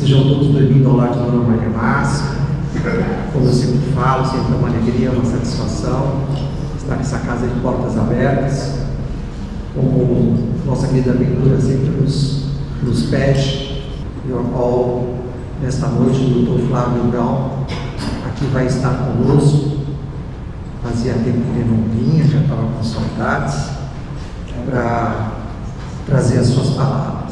Sejam todos bem-vindos ao lar de Dona Maria Máxima. Como eu sempre falo, sempre é uma alegria, uma satisfação estar nessa casa de portas abertas. Como nossa querida aventura sempre nos pede, e ao qual nesta noite o Dr. Flávio Brown aqui vai estar conosco. Fazia tempo que ele não vinha, já estava com saudades, para trazer as suas palavras.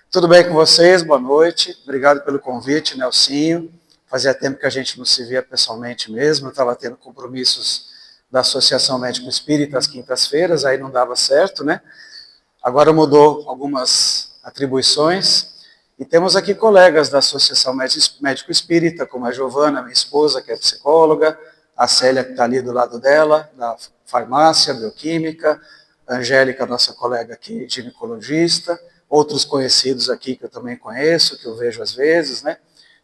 Tudo bem com vocês? Boa noite. Obrigado pelo convite, Nelsinho. Fazia tempo que a gente não se via pessoalmente mesmo. Eu estava tendo compromissos da Associação Médico Espírita às quintas-feiras, aí não dava certo, né? Agora mudou algumas atribuições. E temos aqui colegas da Associação Médico Espírita, como a Giovana, minha esposa, que é psicóloga, a Célia, que está ali do lado dela, da farmácia, bioquímica, a Angélica, nossa colega aqui, ginecologista, outros conhecidos aqui que eu também conheço, que eu vejo às vezes, né?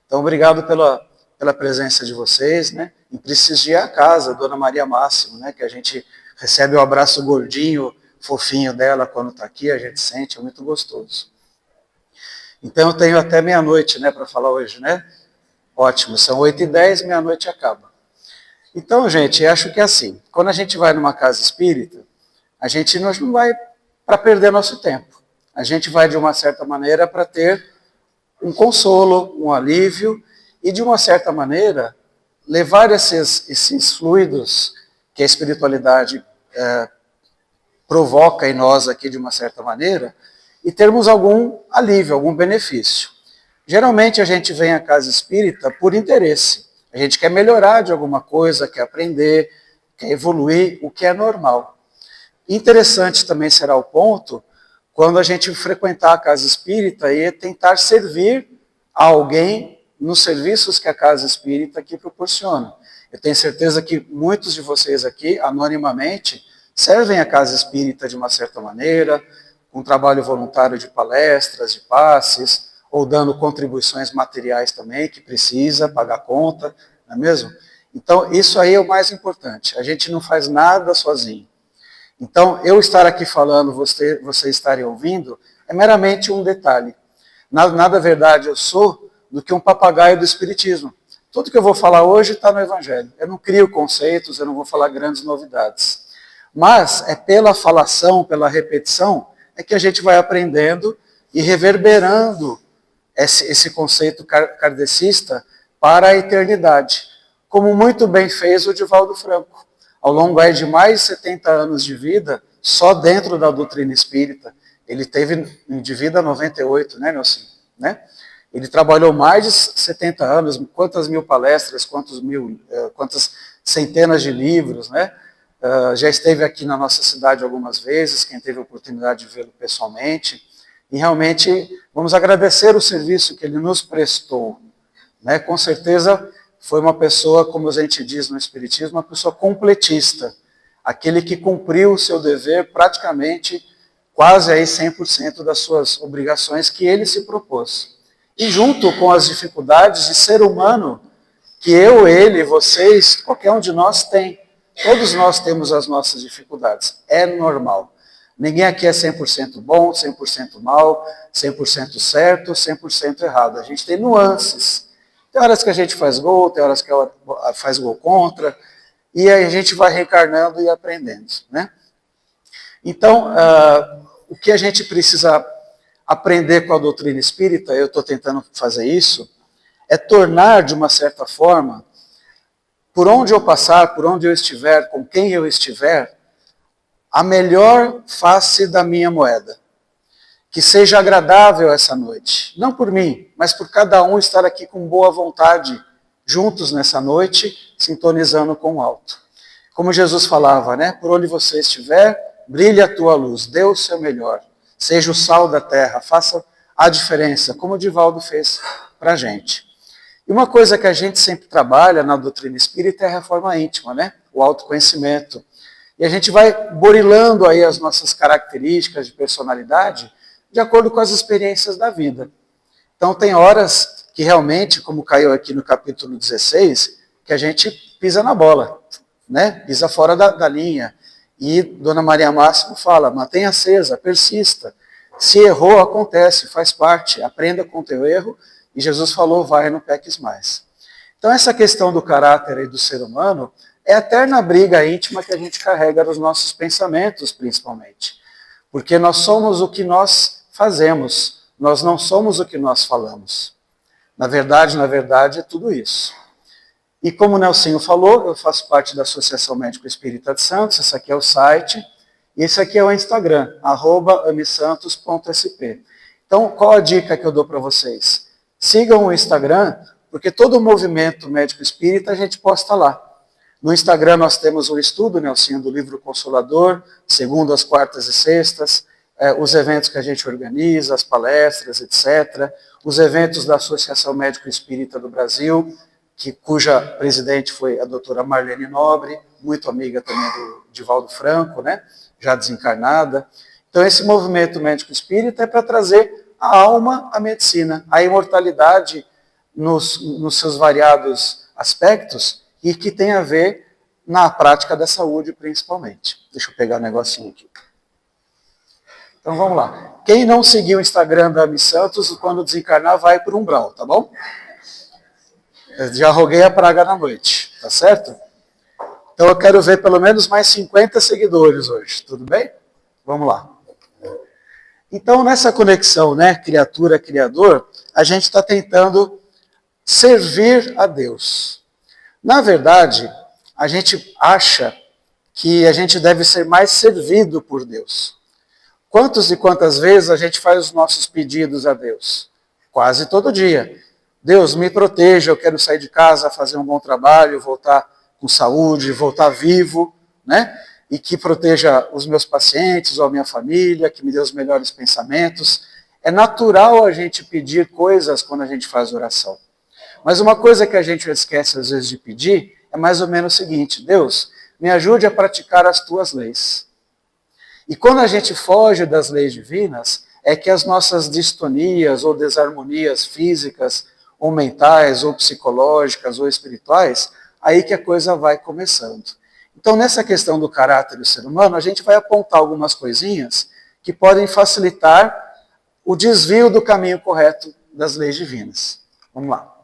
Então, obrigado pela presença de vocês, né? E prestigiar a casa, Dona Maria Máxima, né? Que a gente recebe o abraço gordinho, fofinho dela quando está aqui, a gente sente, é muito gostoso. Então, eu tenho até meia-noite, né, para falar hoje, né? Ótimo, são 8h10, meia-noite acaba. Então, gente, acho que é assim, quando a gente vai numa casa espírita, a gente não vai para perder nosso tempo. A gente vai, de uma certa maneira, para ter um consolo, um alívio, e, de uma certa maneira, levar esses fluidos que a espiritualidade provoca em nós aqui, de uma certa maneira, e termos algum alívio, algum benefício. Geralmente, a gente vem à casa espírita por interesse. A gente quer melhorar de alguma coisa, quer aprender, quer evoluir, o que é normal. Interessante também será o ponto quando a gente frequentar a casa espírita e tentar servir a alguém nos serviços que a casa espírita aqui proporciona. Eu tenho certeza que muitos de vocês aqui, anonimamente, servem a casa espírita de uma certa maneira, com trabalho voluntário de palestras, de passes, ou dando contribuições materiais também, que precisa pagar conta, não é mesmo? Então, isso aí é o mais importante. A gente não faz nada sozinho. Então, eu estar aqui falando, você estarem ouvindo, é meramente um detalhe. Nada verdade eu sou do que um papagaio do Espiritismo. Tudo que eu vou falar hoje está no Evangelho. Eu não crio conceitos, eu não vou falar grandes novidades. Mas é pela falação, pela repetição, é que a gente vai aprendendo e reverberando esse conceito kardecista para a eternidade. Como muito bem fez o Divaldo Franco. Ao longo aí de mais de 70 anos de vida, só dentro da doutrina espírita, ele teve de vida 98, né, Nelson? Né? Ele trabalhou mais de 70 anos, quantas mil palestras, quantas centenas de livros, né? Já esteve aqui na nossa cidade algumas vezes, quem teve a oportunidade de vê-lo pessoalmente, e realmente vamos agradecer o serviço que ele nos prestou, né? Com certeza foi uma pessoa, como a gente diz no Espiritismo, uma pessoa completista, aquele que cumpriu o seu dever praticamente quase aí 100% das suas obrigações que ele se propôs. E junto com as dificuldades de ser humano, que eu, ele, vocês, qualquer um de nós tem. Todos nós temos as nossas dificuldades, é normal. Ninguém aqui é 100% bom, 100% mal, 100% certo, 100% errado. A gente tem nuances. Tem horas que a gente faz gol, tem horas que faz gol contra, e aí a gente vai reencarnando e aprendendo, né? Então, o que a gente precisa aprender com a doutrina espírita, eu estou tentando fazer isso, é tornar, de uma certa forma, por onde eu passar, por onde eu estiver, com quem eu estiver, a melhor face da minha moeda. Que seja agradável essa noite. Não por mim, mas por cada um estar aqui com boa vontade, juntos nessa noite, sintonizando com o alto. Como Jesus falava, né? Por onde você estiver, brilhe a tua luz, dê o seu melhor. Seja o sal da terra, faça a diferença, como o Divaldo fez para a gente. E uma coisa que a gente sempre trabalha na doutrina espírita é a reforma íntima, né? O autoconhecimento. E a gente vai burilando aí as nossas características de personalidade de acordo com as experiências da vida. Então tem horas que realmente, como caiu aqui no capítulo 16, que a gente pisa na bola, né? Pisa fora da linha. E Dona Maria Máxima fala, mantenha acesa, persista. Se errou, acontece, faz parte, aprenda com o teu erro E Jesus falou, vai, não peques mais. Então essa questão do caráter e do ser humano é a eterna briga íntima que a gente carrega nos nossos pensamentos, principalmente. Porque nós somos o que nós fazemos, nós não somos o que nós falamos. Na verdade, é tudo isso. E como o Nelsinho falou, eu faço parte da Associação Médico Espírita de Santos, esse aqui é o site, e esse aqui é o Instagram, @amesantos.sp. Então, qual a dica que eu dou para vocês? Sigam o Instagram, porque todo o movimento médico espírita a gente posta lá. No Instagram nós temos o estudo, Nelsinho, do livro Consolador, segundas, quartas e sextas, os eventos que a gente organiza, as palestras, etc. Os eventos da Associação Médico Espírita do Brasil, cuja presidente foi a doutora Marlene Nobre, muito amiga também do Divaldo Franco, né? Já desencarnada. Então esse movimento médico espírita é para trazer a alma à medicina, a imortalidade nos seus variados aspectos e que tem a ver na prática da saúde principalmente. Deixa eu pegar um negocinho aqui. Então vamos lá. Quem não seguiu o Instagram da Ami Santos, quando desencarnar vai para o umbral, tá bom? Eu já roguei a praga na noite, tá certo? Então eu quero ver pelo menos mais 50 seguidores hoje, tudo bem? Vamos lá. Então nessa conexão, né, criatura-criador, a gente está tentando servir a Deus. Na verdade, a gente acha que a gente deve ser mais servido por Deus. Quantas e quantas vezes a gente faz os nossos pedidos a Deus? Quase todo dia. Deus, me proteja, eu quero sair de casa, fazer um bom trabalho, voltar com saúde, voltar vivo, né? E que proteja os meus pacientes ou a minha família, que me dê os melhores pensamentos. É natural a gente pedir coisas quando a gente faz oração. Mas uma coisa que a gente esquece às vezes de pedir é mais ou menos o seguinte: Deus, me ajude a praticar as tuas leis. E quando a gente foge das leis divinas, é que as nossas distonias ou desarmonias físicas, ou mentais, ou psicológicas, ou espirituais, aí que a coisa vai começando. Então, nessa questão do caráter do ser humano, a gente vai apontar algumas coisinhas que podem facilitar o desvio do caminho correto das leis divinas. Vamos lá.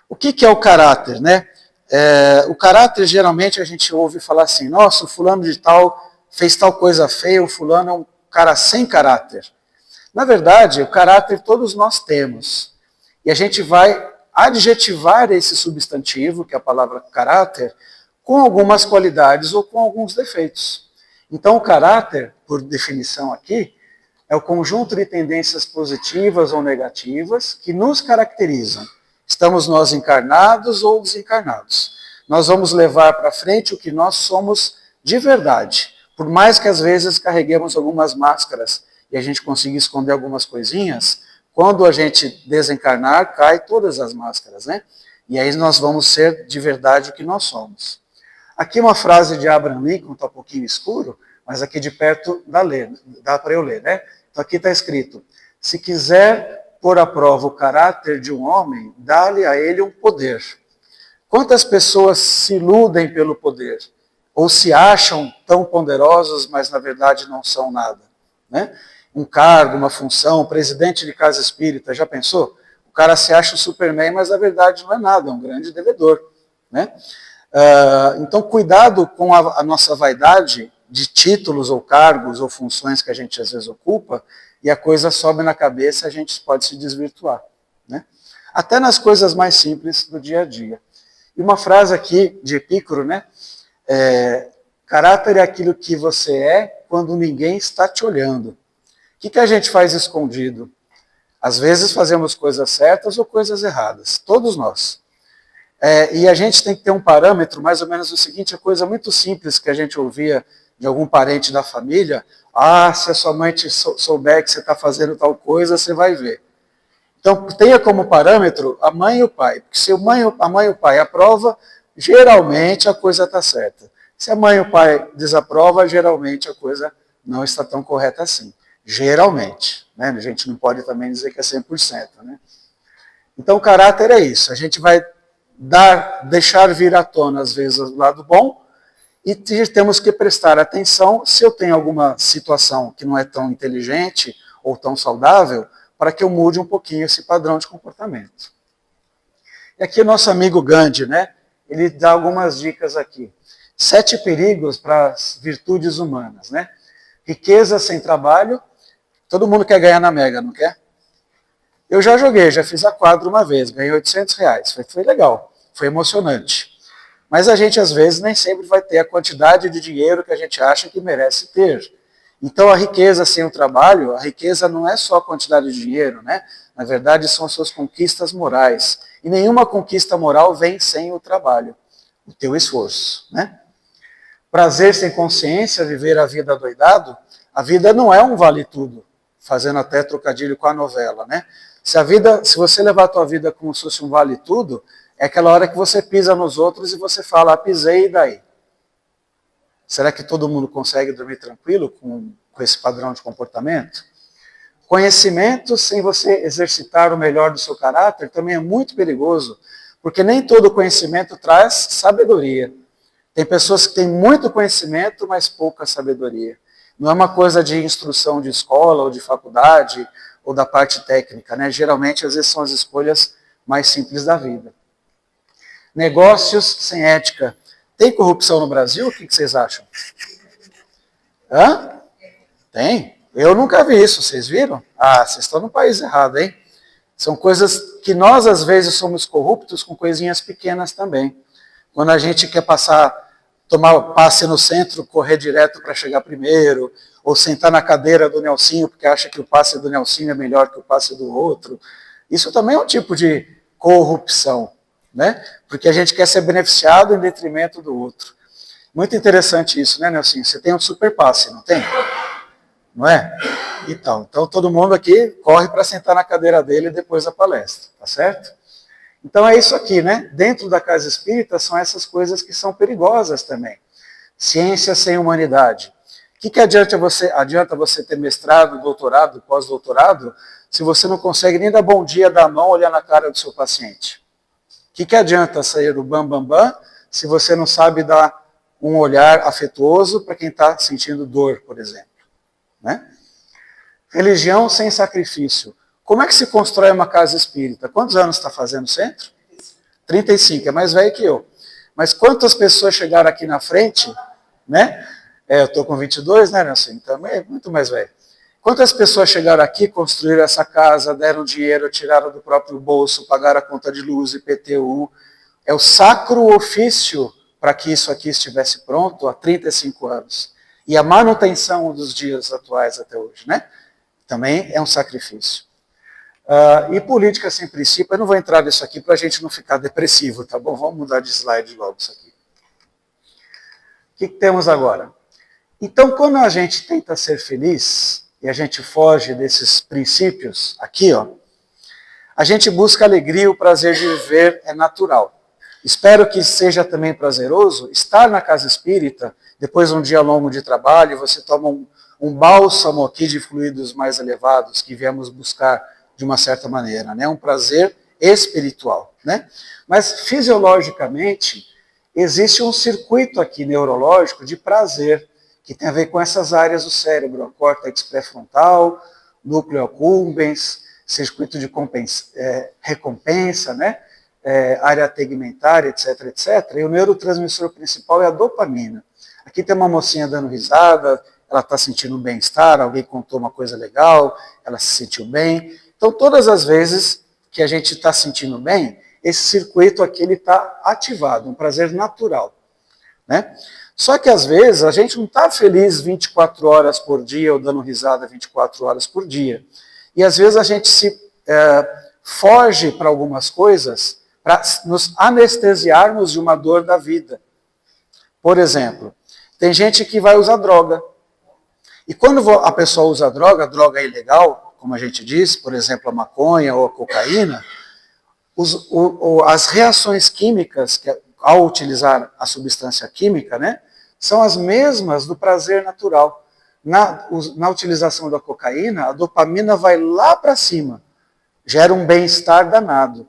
O que é o caráter, né? O caráter, geralmente, a gente ouve falar assim, nossa, o fulano de tal fez tal coisa feia, o fulano é um cara sem caráter. Na verdade, o caráter todos nós temos. E a gente vai adjetivar esse substantivo, que é a palavra caráter, com algumas qualidades ou com alguns defeitos. Então, o caráter, por definição aqui, é o conjunto de tendências positivas ou negativas que nos caracterizam. Estamos nós encarnados ou desencarnados. Nós vamos levar para frente o que nós somos de verdade. Por mais que às vezes carreguemos algumas máscaras e a gente consiga esconder algumas coisinhas, quando a gente desencarnar, cai todas as máscaras, né? E aí nós vamos ser de verdade o que nós somos. Aqui uma frase de Abraham Lincoln, está um pouquinho escuro, mas aqui de perto dá para eu ler, né? Então aqui está escrito, se quiser pôr à prova o caráter de um homem, dá-lhe a ele um poder. Quantas pessoas se iludem pelo poder? Ou se acham tão poderosos, mas na verdade não são nada, né? Um cargo, uma função, presidente de casa espírita, já pensou? O cara se acha o Superman, mas na verdade não é nada, é um grande devedor, né? Então, cuidado com a nossa vaidade de títulos ou cargos ou funções que a gente às vezes ocupa, e a coisa sobe na cabeça e a gente pode se desvirtuar, né? Até nas coisas mais simples do dia a dia. E uma frase aqui de Epícoro, né? Caráter é aquilo que você é quando ninguém está te olhando. O que a gente faz escondido? Às vezes fazemos coisas certas ou coisas erradas, todos nós. E a gente tem que ter um parâmetro, mais ou menos o seguinte, a coisa muito simples que a gente ouvia de algum parente da família, se a sua mãe te souber que você está fazendo tal coisa, você vai ver. Então, tenha como parâmetro a mãe e o pai, porque se a mãe e o pai aprovam, geralmente a coisa está certa. Se a mãe e o pai desaprovam, geralmente a coisa não está tão correta assim. Geralmente, né? A gente não pode também dizer que é 100%, né? Então o caráter é isso, a gente vai deixar vir à tona às vezes o lado bom e temos que prestar atenção se eu tenho alguma situação que não é tão inteligente ou tão saudável, para que eu mude um pouquinho esse padrão de comportamento. E aqui o nosso amigo Gandhi, né? Ele dá algumas dicas aqui. 7 perigos para as virtudes humanas, né? Riqueza sem trabalho. Todo mundo quer ganhar na Mega, não quer? Eu já joguei, já fiz a quadra uma vez, ganhei R$800. Foi legal, foi emocionante. Mas a gente, às vezes, nem sempre vai ter a quantidade de dinheiro que a gente acha que merece ter. Então, a riqueza sem o trabalho, a riqueza não é só a quantidade de dinheiro, né? Na verdade, são as suas conquistas morais. E nenhuma conquista moral vem sem o trabalho, o teu esforço, né? Prazer sem consciência, viver a vida adoidado, a vida não é um vale-tudo, fazendo até trocadilho com a novela, né? Se você levar a tua vida como se fosse um vale-tudo, é aquela hora que você pisa nos outros e você fala, pisei e daí? Será que todo mundo consegue dormir tranquilo com esse padrão de comportamento? Conhecimento sem você exercitar o melhor do seu caráter também é muito perigoso, porque nem todo conhecimento traz sabedoria. Tem pessoas que têm muito conhecimento, mas pouca sabedoria. Não é uma coisa de instrução de escola ou de faculdade ou da parte técnica, né? Geralmente, às vezes, são as escolhas mais simples da vida. Negócios sem ética. Tem corrupção no Brasil? O que vocês acham? Hã? Tem? Eu nunca vi isso, vocês viram? Ah, vocês estão no país errado, hein? São coisas que nós, às vezes, somos corruptos com coisinhas pequenas também. Quando a gente quer tomar passe no centro, correr direto para chegar primeiro, ou sentar na cadeira do Nelsinho, porque acha que o passe do Nelsinho é melhor que o passe do outro. Isso também é um tipo de corrupção, né? Porque a gente quer ser beneficiado em detrimento do outro. Muito interessante isso, né, Nelsinho? Você tem um super passe, não tem? Não é? Então todo mundo aqui corre para sentar na cadeira dele depois da palestra, tá certo? Então é isso aqui, né? Dentro da casa espírita são essas coisas que são perigosas também. Ciência sem humanidade. O que adianta você ter mestrado, doutorado, pós-doutorado, se você não consegue nem dar bom dia da mão, olhar na cara do seu paciente? O que adianta sair do bam, se você não sabe dar um olhar afetuoso para quem está sentindo dor, por exemplo? Né? Religião sem sacrifício. Como é que se constrói uma casa espírita? Quantos anos está fazendo o centro? 35, é mais velho que eu. Mas quantas pessoas chegaram aqui na frente, né? Eu estou com 22, né, Nelson? Então é muito mais velho. Quantas pessoas chegaram aqui, construíram essa casa, deram dinheiro, tiraram do próprio bolso, pagaram a conta de luz, IPTU. É o sacro ofício para que isso aqui estivesse pronto há 35 anos. E a manutenção dos dias atuais até hoje, né? Também é um sacrifício. E política sem princípio, eu não vou entrar nisso aqui para a gente não ficar depressivo, tá bom? Vamos mudar de slide logo isso aqui. O que temos agora? Então, quando a gente tenta ser feliz, e a gente foge desses princípios, aqui, ó, a gente busca alegria e o prazer de viver é natural. Espero que seja também prazeroso estar na casa espírita, depois de um dia longo de trabalho, você toma um bálsamo aqui de fluidos mais elevados que viemos buscar de uma certa maneira, né? Um prazer espiritual, né? Mas fisiologicamente existe um circuito aqui neurológico de prazer que tem a ver com essas áreas do cérebro, o córtex pré-frontal, núcleo accumbens, circuito de recompensa, né? Área tegmentária, etc, etc. E o neurotransmissor principal é a dopamina. Aqui tem uma mocinha dando risada, ela está sentindo um bem-estar, alguém contou uma coisa legal, ela se sentiu bem. Então, todas as vezes que a gente está sentindo bem, esse circuito aqui está ativado, um prazer natural, né? Só que, às vezes, a gente não está feliz 24 horas por dia ou dando risada 24 horas por dia. E, às vezes, a gente foge para algumas coisas para nos anestesiarmos de uma dor da vida. Por exemplo, tem gente que vai usar droga. E quando a pessoa usa droga é ilegal, como a gente diz, por exemplo, a maconha ou a cocaína, as reações químicas, ao utilizar a substância química, né, são as mesmas do prazer natural. Na utilização da cocaína, a dopamina vai lá para cima, gera um bem-estar danado.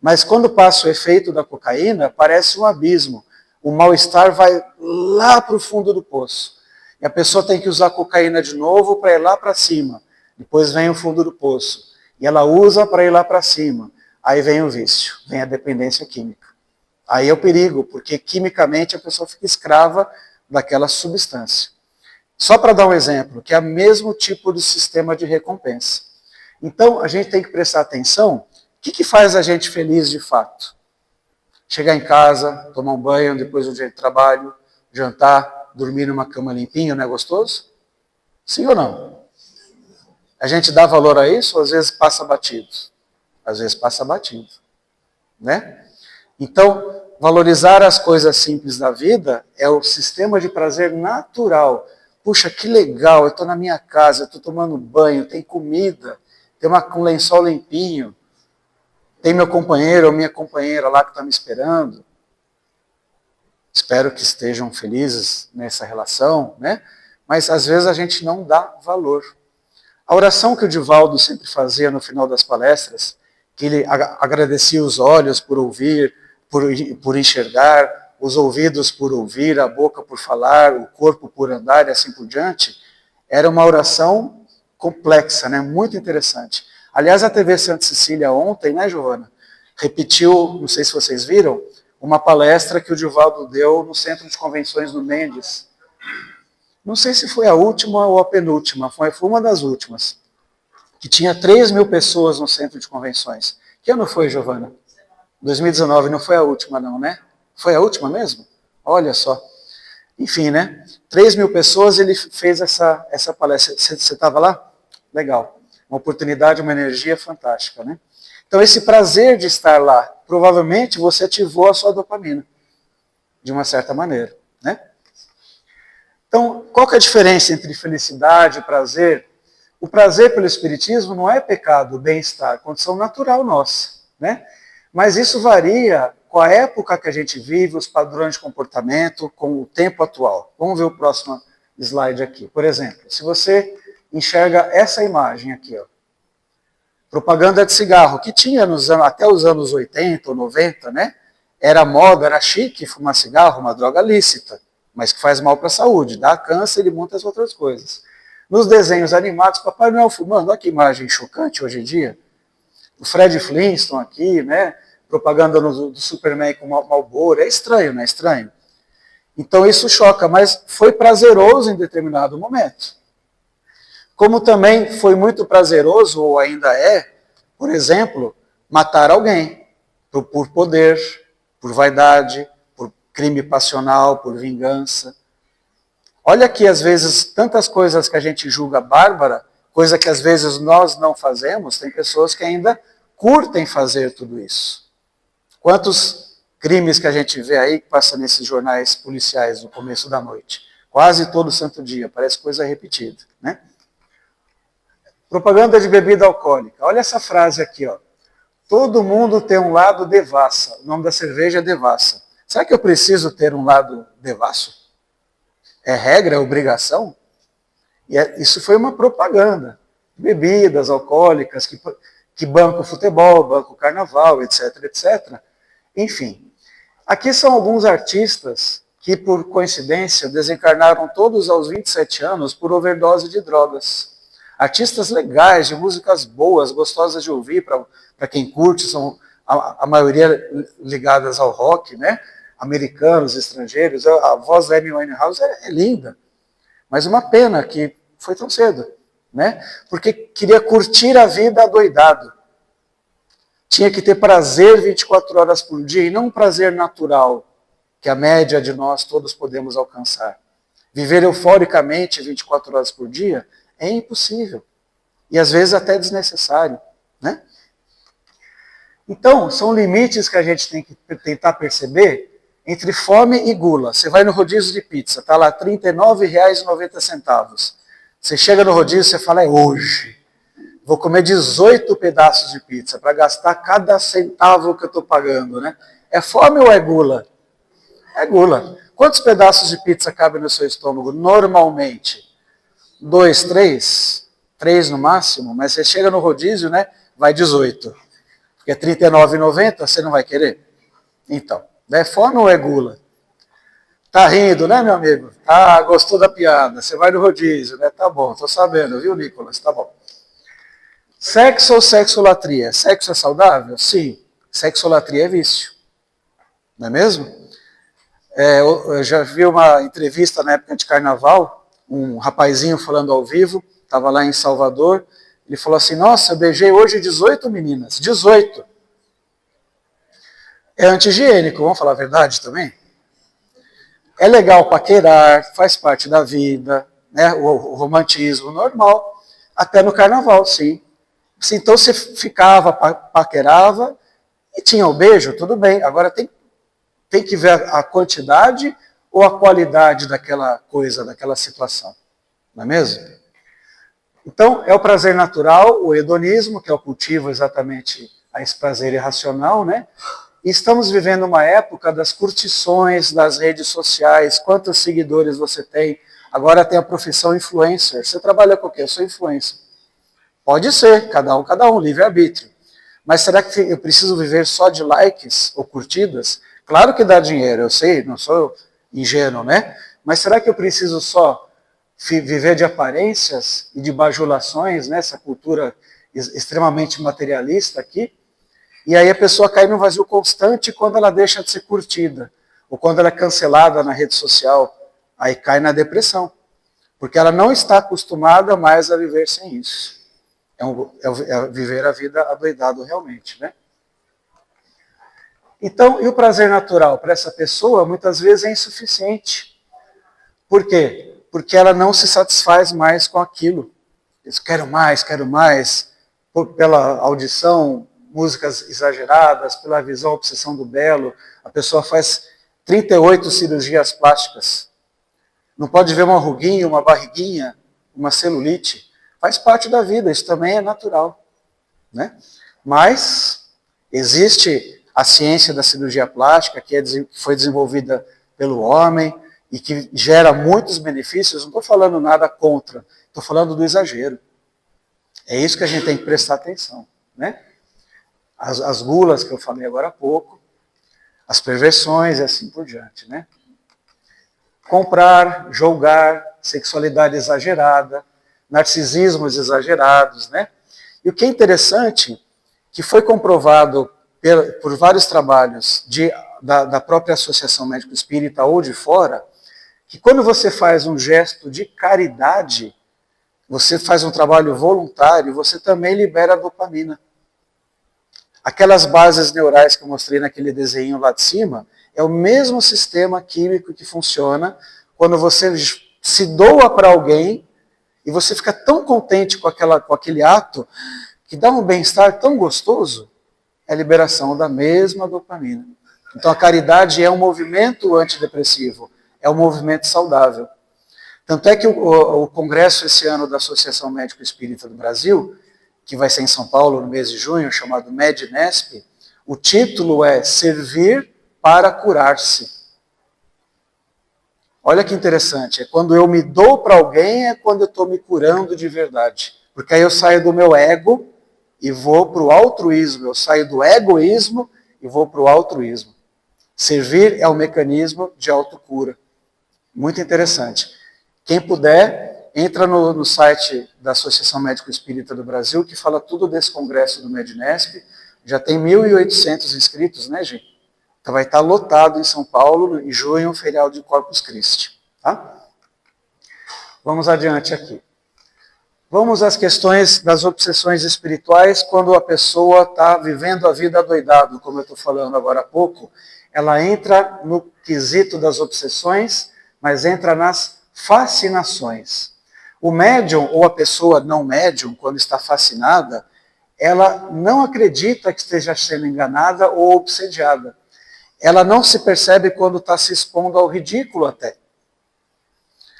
Mas quando passa o efeito da cocaína, parece um abismo. O mal-estar vai lá para o fundo do poço. E a pessoa tem que usar cocaína de novo para ir lá para cima. Depois vem o fundo do poço. E ela usa para ir lá para cima. Aí vem o vício, vem a dependência química. Aí é o perigo, porque quimicamente a pessoa fica escrava daquela substância. Só para dar um exemplo, que é o mesmo tipo de sistema de recompensa. Então, a gente tem que prestar atenção, o que faz a gente feliz de fato? Chegar em casa, tomar um banho depois do dia de trabalho, jantar, dormir numa cama limpinha, não é gostoso? Sim ou não? A gente dá valor a isso ou às vezes passa batido? Às vezes passa batido, né? Então, valorizar as coisas simples da vida é o sistema de prazer natural. Puxa, que legal, eu estou na minha casa, eu estou tomando banho, tem comida, tem um lençol limpinho, tem meu companheiro ou minha companheira lá que está me esperando. Espero que estejam felizes nessa relação, né? Mas às vezes a gente não dá valor. A oração que o Divaldo sempre fazia no final das palestras, que ele agradecia os olhos por ouvir, por enxergar, os ouvidos por ouvir, a boca por falar, o corpo por andar e assim por diante, era uma oração complexa, né? Muito interessante. Aliás, a TV Santa Cecília ontem, né, Giovana, repetiu, não sei se vocês viram, uma palestra que o Divaldo deu no Centro de Convenções do Mendes. Não sei se foi a última ou a penúltima, foi uma das últimas, que tinha 3.000 pessoas no Centro de Convenções. Que ano foi, Giovana? 2019, não foi a última não, né? Foi a última mesmo? Olha só. Enfim, né? 3.000 pessoas, ele fez essa palestra. Você estava lá? Legal. Uma oportunidade, uma energia fantástica, né? Então, esse prazer de estar lá, provavelmente você ativou a sua dopamina, de uma certa maneira, né? Então, qual que é a diferença entre felicidade e prazer? O prazer pelo Espiritismo não é pecado, bem-estar, condição natural nossa, né? Mas isso varia com a época que a gente vive, os padrões de comportamento, com o tempo atual. Vamos ver o próximo slide aqui. Por exemplo, se você enxerga essa imagem aqui, ó, propaganda de cigarro, que tinha até os anos 80 ou 90, né? Era moda, era chique fumar cigarro, uma droga lícita, mas que faz mal para a saúde, dá câncer e muitas outras coisas. Nos desenhos animados, Papai Noel fumando, olha que imagem chocante hoje em dia. O Fred Flintstone aqui, né? Propaganda do Superman com Marlboro, é estranho, não é estranho? Então isso choca, mas foi prazeroso em determinado momento. Como também foi muito prazeroso, ou ainda é, por exemplo, matar alguém por poder, por vaidade, por crime passional, por vingança. Olha que às vezes tantas coisas que a gente julga bárbara, coisa que às vezes nós não fazemos, tem pessoas que ainda curtem fazer tudo isso. Quantos crimes que a gente vê aí que passa nesses jornais policiais no começo da noite? Quase todo santo dia, parece coisa repetida, né? Propaganda de bebida alcoólica. Olha essa frase aqui, ó. Todo mundo tem um lado devassa. O nome da cerveja é devassa. Será que eu preciso ter um lado devasso? É regra, é obrigação? Isso foi uma propaganda. Bebidas alcoólicas, que banco futebol, banco carnaval, etc, etc. Enfim, aqui são alguns artistas que, por coincidência, desencarnaram todos aos 27 anos por overdose de drogas. Artistas legais, de músicas boas, gostosas de ouvir, para quem curte, são a maioria ligadas ao rock, né? Americanos, estrangeiros. A voz da Amy Winehouse é linda, mas uma pena que foi tão cedo, né? Porque queria curtir a vida adoidado. Tinha que ter prazer 24 horas por dia, e não um prazer natural, que a média de nós todos podemos alcançar. Viver euforicamente 24 horas por dia é impossível. E às vezes até desnecessário, né? Então, são limites que a gente tem que tentar perceber entre fome e gula. Você vai no rodízio de pizza, está lá R$ 39,90. Você chega no rodízio e você fala, é hoje. Vou comer 18 pedaços de pizza para gastar cada centavo que eu estou pagando, né? É fome ou é gula? É gula. Quantos pedaços de pizza cabem no seu estômago normalmente? 2, 3? 3 no máximo, mas você chega no rodízio, né? Vai 18. Porque é R$ 39,90, você não vai querer? Então, é fome ou é gula? Tá rindo, né, meu amigo? Ah, gostou da piada. Você vai no rodízio, né? Tá bom, tô sabendo, viu, Nicolas? Tá bom. Sexo ou sexolatria? Sexo é saudável? Sim. Sexolatria é vício. Não é mesmo? Eu já vi uma entrevista na época de carnaval, um rapazinho falando ao vivo, estava lá em Salvador, ele falou assim, nossa, eu beijei hoje 18 meninas. 18. É anti-higiênico, vamos falar a verdade também? É legal paquerar, faz parte da vida, né? O romantismo normal, até no carnaval, sim. Então você ficava, paquerava, e tinha o beijo, tudo bem. Agora tem que ver a quantidade ou a qualidade daquela coisa, daquela situação. Não é mesmo? Então, é o prazer natural, o hedonismo, que é o cultivo exatamente a esse prazer irracional, né? E estamos vivendo uma época das curtições, das redes sociais, quantos seguidores você tem. Agora tem a profissão influencer. Você trabalha com o quê? Eu sou influencer. Pode ser, cada um, livre-arbítrio. Mas será que eu preciso viver só de likes ou curtidas? Claro que dá dinheiro, eu sei, não sou ingênuo, né? Mas será que eu preciso só viver de aparências e de bajulações, nessa cultura extremamente materialista aqui? E aí a pessoa cai num vazio constante quando ela deixa de ser curtida, ou quando ela é cancelada na rede social, aí cai na depressão, porque ela não está acostumada mais a viver sem isso. É viver a vida adoidado realmente, né? Então, e o prazer natural para essa pessoa muitas vezes é insuficiente. Por quê? Porque ela não se satisfaz mais com aquilo. Diz, quero mais, pela audição, músicas exageradas, pela visão, obsessão do belo. A pessoa faz 38 cirurgias plásticas. Não pode ver uma ruguinha, uma barriguinha, uma celulite. Faz parte da vida, isso também é natural, né? Mas existe a ciência da cirurgia plástica, que foi desenvolvida pelo homem e que gera muitos benefícios. Não estou falando nada contra, estou falando do exagero. É isso que a gente tem que prestar atenção, né? As gulas que eu falei agora há pouco, as perversões e assim por diante, né? Comprar, julgar, sexualidade exagerada, narcisismos exagerados, né? E o que é interessante, que foi comprovado por vários trabalhos da própria Associação Médico Espírita ou de fora, que quando você faz um gesto de caridade, você faz um trabalho voluntário, você também libera dopamina. Aquelas bases neurais que eu mostrei naquele desenho lá de cima, é o mesmo sistema químico que funciona quando você se doa para alguém e você fica tão contente com aquele ato que dá um bem-estar tão gostoso, é a liberação da mesma dopamina. Então a caridade é um movimento antidepressivo, é um movimento saudável. Tanto é que o congresso esse ano da Associação Médico Espírita do Brasil, que vai ser em São Paulo no mês de junho, chamado MEDNESP, o título é Servir para Curar-se. Olha que interessante, é quando eu me dou para alguém, é quando eu estou me curando de verdade. Porque aí eu saio do meu ego e vou para o altruísmo, eu saio do egoísmo e vou para o altruísmo. Servir é um mecanismo de autocura. Muito interessante. Quem puder, entra no site da Associação Médico Espírita do Brasil, que fala tudo desse congresso do MEDNESP. Já tem 1.800 inscritos, né, gente? Então vai estar lotado em São Paulo, em junho, o feriado de Corpus Christi. Tá? Vamos adiante aqui. Vamos às questões das obsessões espirituais, quando a pessoa está vivendo a vida adoidado, como eu estou falando agora há pouco. Ela entra no quesito das obsessões, mas entra nas fascinações. O médium ou a pessoa não médium, quando está fascinada, ela não acredita que esteja sendo enganada ou obsediada. Ela não se percebe quando está se expondo ao ridículo até.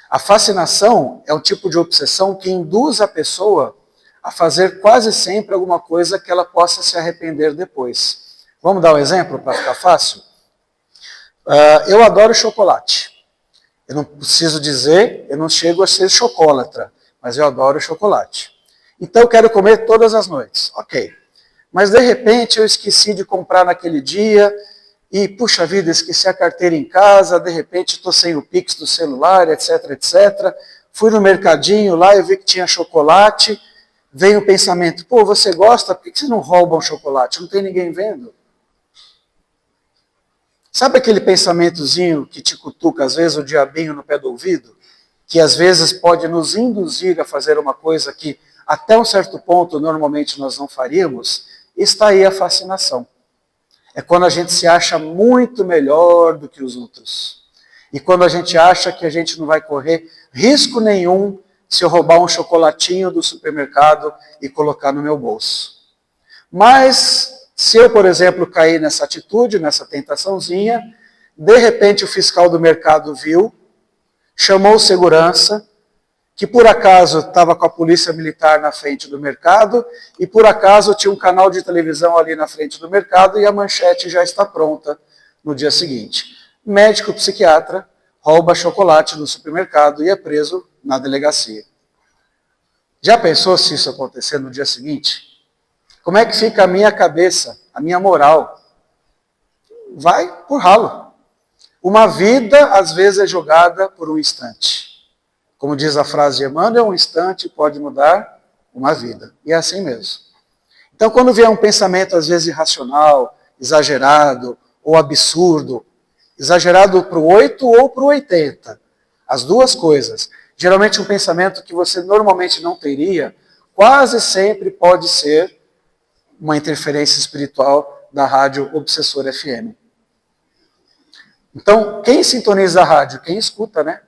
A fascinação é um tipo de obsessão que induz a pessoa a fazer quase sempre alguma coisa que ela possa se arrepender depois. Vamos dar um exemplo para ficar fácil? Eu adoro chocolate. Eu não preciso dizer, eu não chego a ser chocolatra, mas eu adoro chocolate. Então eu quero comer todas as noites. Ok. Mas de repente eu esqueci de comprar naquele dia e, puxa vida, esqueci a carteira em casa, de repente estou sem o Pix do celular, etc, etc. Fui no mercadinho lá, eu vi que tinha chocolate, vem o pensamento, pô, você gosta, por que você não rouba um chocolate? Não tem ninguém vendo. Sabe aquele pensamentozinho que te cutuca, às vezes, o diabinho no pé do ouvido? Que às vezes pode nos induzir a fazer uma coisa que até um certo ponto normalmente nós não faríamos? Está aí a fascinação. É quando a gente se acha muito melhor do que os outros. E quando a gente acha que a gente não vai correr risco nenhum se eu roubar um chocolatinho do supermercado e colocar no meu bolso. Mas se eu, por exemplo, cair nessa atitude, nessa tentaçãozinha, de repente o fiscal do mercado viu, chamou segurança, que por acaso estava com a polícia militar na frente do mercado, e por acaso tinha um canal de televisão ali na frente do mercado, e a manchete já está pronta no dia seguinte. Médico psiquiatra rouba chocolate no supermercado e é preso na delegacia. Já pensou se isso acontecer no dia seguinte? Como é que fica a minha cabeça, a minha moral? Vai por ralo. Uma vida, às vezes, é jogada por um instante. Como diz a frase de Emmanuel, um instante pode mudar uma vida. E é assim mesmo. Então, quando vier um pensamento, às vezes, irracional, exagerado ou absurdo, exagerado para o 8 ou para o 80, as duas coisas, geralmente um pensamento que você normalmente não teria, quase sempre pode ser uma interferência espiritual da rádio Obsessor FM. Então, quem sintoniza a rádio? Quem escuta, né?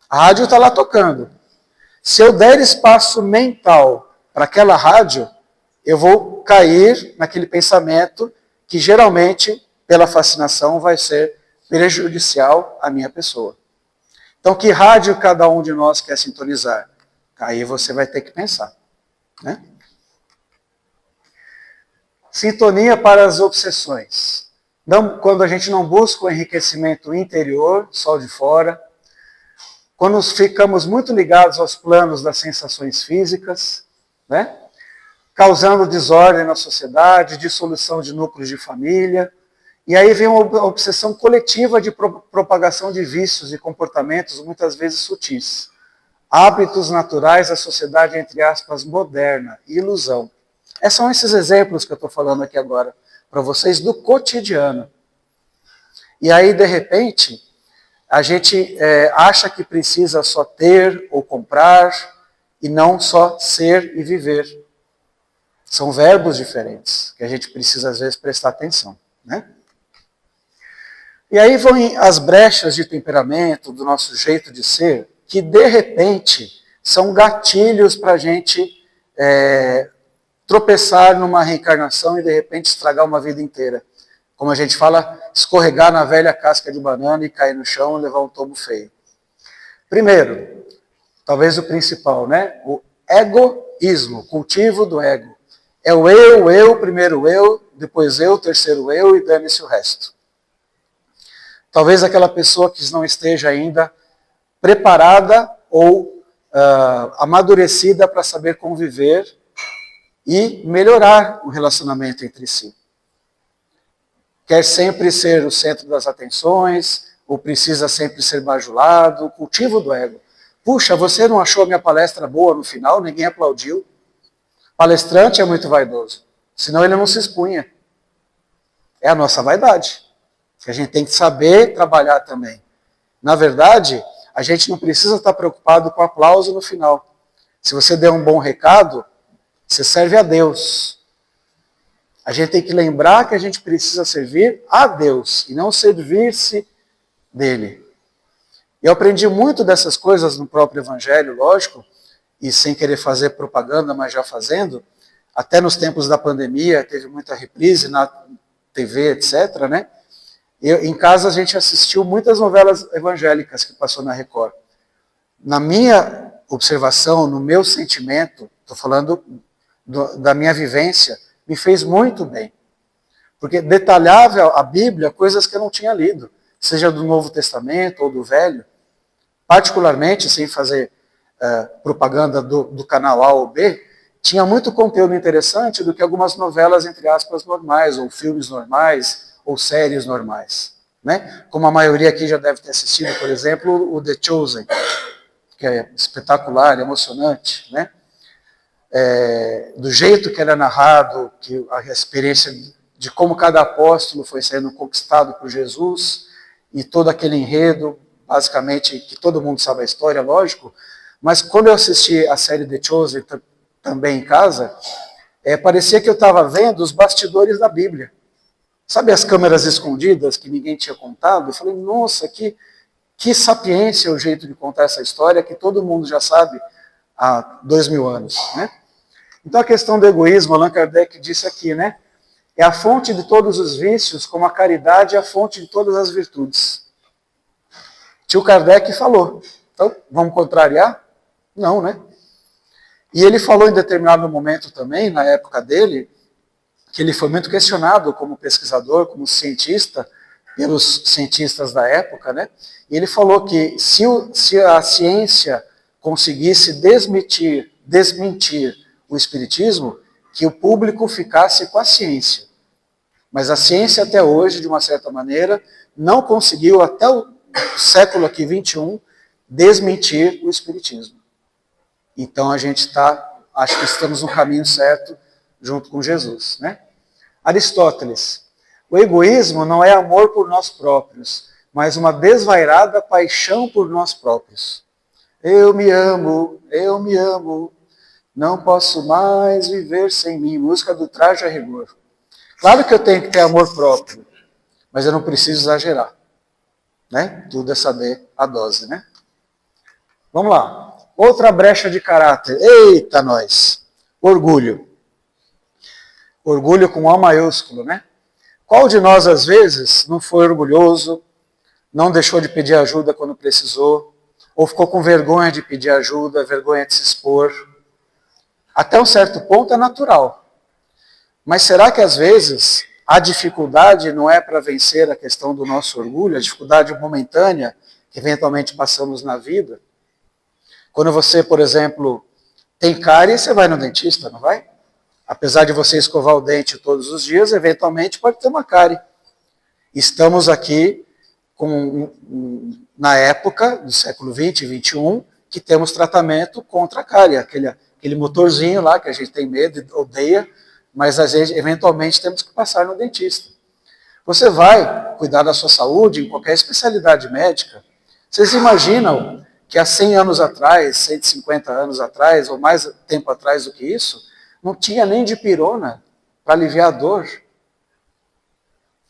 A rádio está lá tocando. Se eu der espaço mental para aquela rádio, eu vou cair naquele pensamento que geralmente, pela fascinação, vai ser prejudicial à minha pessoa. Então, que rádio cada um de nós quer sintonizar? Aí você vai ter que pensar, né? Sintonia para as obsessões. Quando a gente não busca o enriquecimento interior, só de fora, quando ficamos muito ligados aos planos das sensações físicas, né? Causando desordem na sociedade, dissolução de núcleos de família, e aí vem uma obsessão coletiva de propagação de vícios e comportamentos muitas vezes sutis. Hábitos naturais da sociedade, entre aspas, moderna, ilusão. São esses exemplos que eu estou falando aqui agora para vocês do cotidiano. E aí, de repente, a gente acha que precisa só ter ou comprar e não só ser e viver. São verbos diferentes que a gente precisa, às vezes, prestar atenção, né? E aí vão as brechas de temperamento, do nosso jeito de ser, que, de repente, são gatilhos para a gente tropeçar numa reencarnação e, de repente, estragar uma vida inteira. Como a gente fala, escorregar na velha casca de banana e cair no chão e levar um tombo feio. Primeiro, talvez o principal, né? O egoísmo, cultivo do ego. É o eu, primeiro eu, depois eu, terceiro eu e dane-se o resto. Talvez aquela pessoa que não esteja ainda preparada ou amadurecida para saber conviver e melhorar o relacionamento entre si. Quer sempre ser o centro das atenções, ou precisa sempre ser bajulado, o cultivo do ego. Puxa, você não achou a minha palestra boa no final? Ninguém aplaudiu. Palestrante é muito vaidoso, senão ele não se expunha. É a nossa vaidade, que a gente tem que saber trabalhar também. Na verdade, a gente não precisa estar preocupado com aplauso no final. Se você der um bom recado, você serve a Deus. A gente tem que lembrar que a gente precisa servir a Deus e não servir-se dele. Eu aprendi muito dessas coisas no próprio Evangelho, lógico, e sem querer fazer propaganda, mas já fazendo. Até nos tempos da pandemia, teve muita reprise na TV, etc., né? Em casa a gente assistiu muitas novelas evangélicas que passou na Record. Na minha observação, no meu sentimento, estou falando da minha vivência, me fez muito bem. Porque detalhava a Bíblia coisas que eu não tinha lido, seja do Novo Testamento ou do Velho. Particularmente, sem fazer propaganda do canal A ou B, tinha muito conteúdo interessante do que algumas novelas, entre aspas, normais, ou filmes normais, ou séries normais. Né? Como a maioria aqui já deve ter assistido, por exemplo, o The Chosen, que é espetacular, emocionante, né? do jeito que era narrado, que a experiência de como cada apóstolo foi sendo conquistado por Jesus, e todo aquele enredo, basicamente, que todo mundo sabe a história, lógico, mas quando eu assisti a série The Chosen também em casa, parecia que eu estava vendo os bastidores da Bíblia. Sabe as câmeras escondidas que ninguém tinha contado? Eu falei, nossa, que sapiência o jeito de contar essa história que todo mundo já sabe há 2000 anos, né? Então a questão do egoísmo, Allan Kardec disse aqui, né? É a fonte de todos os vícios, como a caridade é a fonte de todas as virtudes. Tio Kardec falou. Então, vamos contrariar? Não, né? E ele falou em determinado momento também, na época dele, que ele foi muito questionado como pesquisador, como cientista, pelos cientistas da época, né? E ele falou que se a ciência conseguisse desmentir o espiritismo, que o público ficasse com a ciência. Mas a ciência até hoje, de uma certa maneira, não conseguiu, até o século aqui, 21, desmentir o espiritismo. Então a gente acho que estamos no caminho certo junto com Jesus, né? Aristóteles, o egoísmo não é amor por nós próprios, mas uma desvairada paixão por nós próprios. Eu me amo, não posso mais viver sem mim. Música do Traje a Rigor. Claro que eu tenho que ter amor próprio, mas eu não preciso exagerar, né? Tudo é saber a dose, né? Vamos lá. Outra brecha de caráter. Eita, nós! Orgulho. Orgulho com O maiúsculo, né? Qual de nós, às vezes, não foi orgulhoso, não deixou de pedir ajuda quando precisou, ou ficou com vergonha de pedir ajuda, vergonha de se expor? Até um certo ponto é natural. Mas será que, às vezes, a dificuldade não é para vencer a questão do nosso orgulho, a dificuldade momentânea que eventualmente passamos na vida? Quando você, por exemplo, tem cárie, você vai no dentista, não vai? Apesar de você escovar o dente todos os dias, eventualmente pode ter uma cárie. Estamos aqui na época do século 20 e 21, que temos tratamento contra a cárie, aquele motorzinho lá que a gente tem medo e odeia, mas às vezes, eventualmente, temos que passar no dentista. Você vai cuidar da sua saúde em qualquer especialidade médica. Vocês imaginam que há 100 anos atrás, 150 anos atrás, ou mais tempo atrás do que isso, não tinha nem dipirona para aliviar a dor.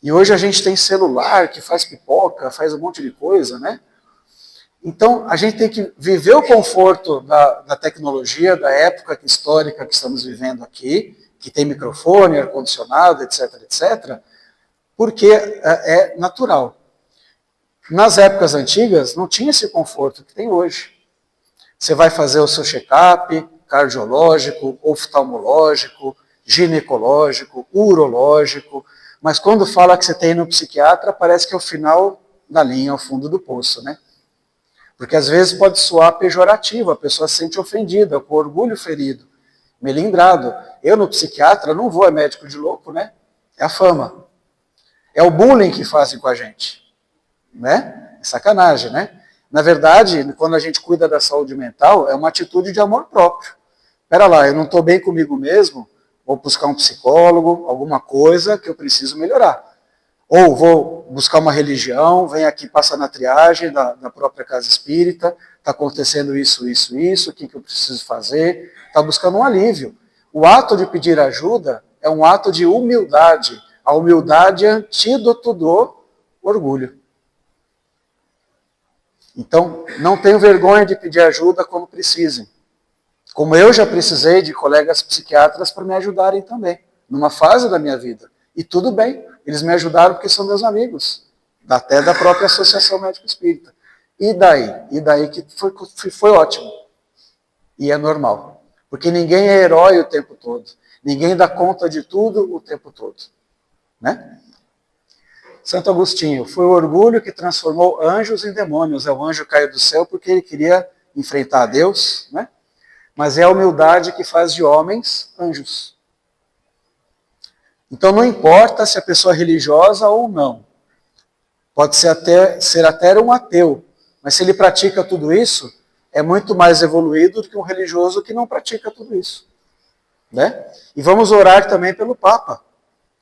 E hoje a gente tem celular que faz pipoca, faz um monte de coisa, né? Então, a gente tem que viver o conforto da tecnologia, da época histórica que estamos vivendo aqui, que tem microfone, ar-condicionado, etc, etc, porque é natural. Nas épocas antigas, não tinha esse conforto que tem hoje. Você vai fazer o seu check-up cardiológico, oftalmológico, ginecológico, urológico, mas quando fala que você tem no psiquiatra, parece que é o final da linha, ao fundo do poço, né? Porque às vezes pode soar pejorativo, a pessoa se sente ofendida, com orgulho ferido, melindrado. Eu no psiquiatra não vou, é médico de louco, né? É a fama. É o bullying que fazem com a gente, né? É sacanagem, né? Na verdade, quando a gente cuida da saúde mental, é uma atitude de amor próprio. Espera lá, eu não estou bem comigo mesmo, vou buscar um psicólogo, alguma coisa que eu preciso melhorar. Ou vou buscar uma religião, vem aqui, passa na triagem da própria casa espírita, está acontecendo isso, o que eu preciso fazer? Está buscando um alívio. O ato de pedir ajuda é um ato de humildade. A humildade é antídoto do orgulho. Então, não tenho vergonha de pedir ajuda quando precisem. Como eu já precisei de colegas psiquiatras para me ajudarem também, numa fase da minha vida. E tudo bem, eles me ajudaram porque são meus amigos, até da própria Associação Médico Espírita. E daí? E daí que foi ótimo. E é normal. Porque ninguém é herói o tempo todo. Ninguém dá conta de tudo o tempo todo. Né? Santo Agostinho, foi o orgulho que transformou anjos em demônios. O anjo caiu do céu porque ele queria enfrentar a Deus, né? Mas é a humildade que faz de homens anjos. Então não importa se a pessoa é religiosa ou não. Pode ser até um ateu, mas se ele pratica tudo isso, é muito mais evoluído do que um religioso que não pratica tudo isso. né? E vamos orar também pelo Papa,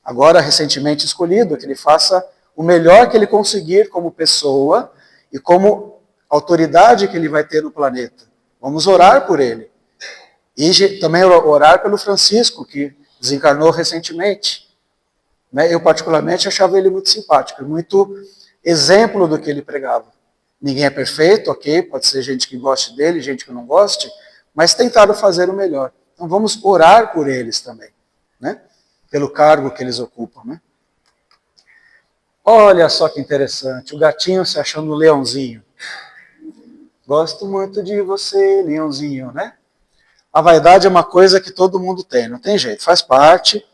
agora recentemente escolhido, que ele faça o melhor que ele conseguir como pessoa e como autoridade que ele vai ter no planeta. Vamos orar por ele. E também orar pelo Francisco, que desencarnou recentemente. Né? Eu, particularmente, achava ele muito simpático, muito exemplo do que ele pregava. Ninguém é perfeito, ok, pode ser gente que goste dele, gente que não goste, mas tentaram fazer o melhor. Então vamos orar por eles também, né? Pelo cargo que eles ocupam. Né? Olha só que interessante, o gatinho se achando um leãozinho. Gosto muito de você, leãozinho, né? A vaidade é uma coisa que todo mundo tem, não tem jeito, faz parte.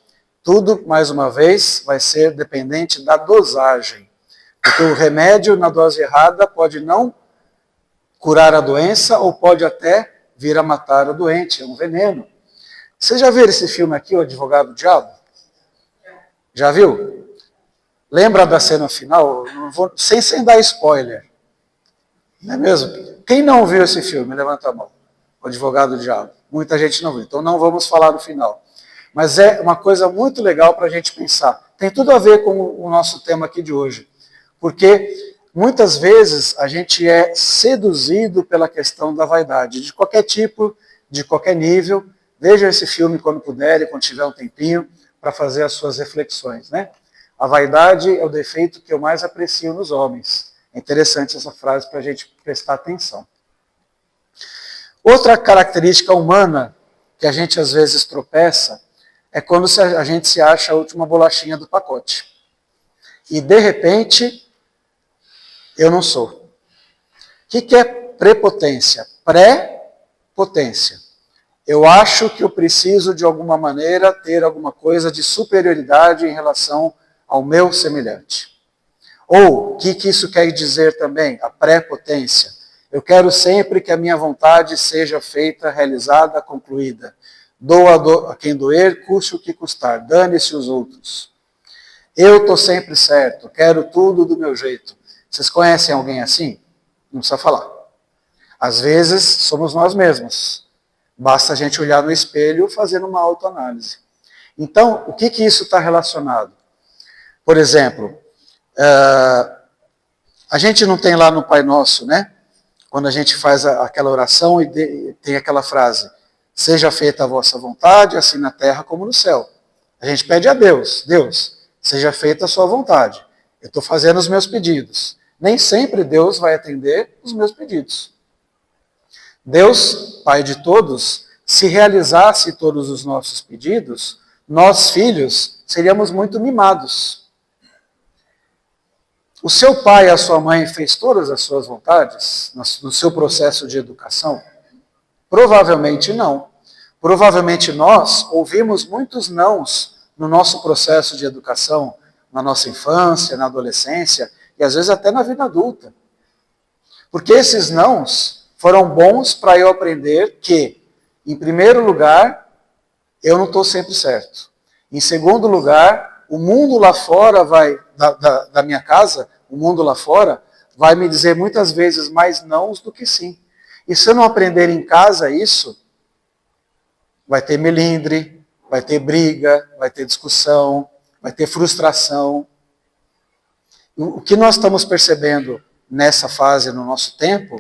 Tudo, mais uma vez, vai ser dependente da dosagem. Porque o remédio na dose errada pode não curar a doença ou pode até vir a matar o doente, é um veneno. Você já viu esse filme aqui, O Advogado do Diabo? Já viu? Lembra da cena final? Não vou, sem dar spoiler. Não é mesmo? Quem não viu esse filme? Levanta a mão. O Advogado do Diabo. Muita gente não viu, então não vamos falar do final. Mas é uma coisa muito legal para a gente pensar. Tem tudo a ver com o nosso tema aqui de hoje. Porque muitas vezes a gente é seduzido pela questão da vaidade, de qualquer tipo, de qualquer nível. Veja esse filme quando puder, quando tiver um tempinho, para fazer as suas reflexões. Né? A vaidade é o defeito que eu mais aprecio nos homens. É interessante essa frase para a gente prestar atenção. Outra característica humana que a gente às vezes tropeça é quando a gente se acha a última bolachinha do pacote. E de repente, eu não sou. O que é prepotência? Pré-potência. Eu acho que eu preciso de alguma maneira ter alguma coisa de superioridade em relação ao meu semelhante. Ou, o que isso quer dizer também? A pré-potência. Eu quero sempre que a minha vontade seja feita, realizada, concluída. Doa a quem doer, custe o que custar, dane-se os outros. Eu estou sempre certo, quero tudo do meu jeito. Vocês conhecem alguém assim? Não precisa falar. Às vezes somos nós mesmos. Basta a gente olhar no espelho fazendo uma autoanálise. Então, o que isso está relacionado? Por exemplo, a gente não tem lá no Pai Nosso, né? Quando a gente faz aquela oração e tem aquela frase, seja feita a vossa vontade, assim na terra como no céu. A gente pede a Deus, Deus, seja feita a sua vontade. Eu estou fazendo os meus pedidos. Nem sempre Deus vai atender os meus pedidos. Deus, Pai de todos, se realizasse todos os nossos pedidos, nós, filhos, seríamos muito mimados. O seu pai e a sua mãe fez todas as suas vontades no seu processo de educação? Provavelmente não. Provavelmente nós ouvimos muitos nãos no nosso processo de educação, na nossa infância, na adolescência e às vezes até na vida adulta. Porque esses nãos foram bons para eu aprender que, em primeiro lugar, eu não estou sempre certo. Em segundo lugar, o mundo lá fora da minha casa, o mundo lá fora, vai me dizer muitas vezes mais nãos do que sim. E se eu não aprender em casa isso, vai ter melindre, vai ter briga, vai ter discussão, vai ter frustração. O que nós estamos percebendo nessa fase, no nosso tempo,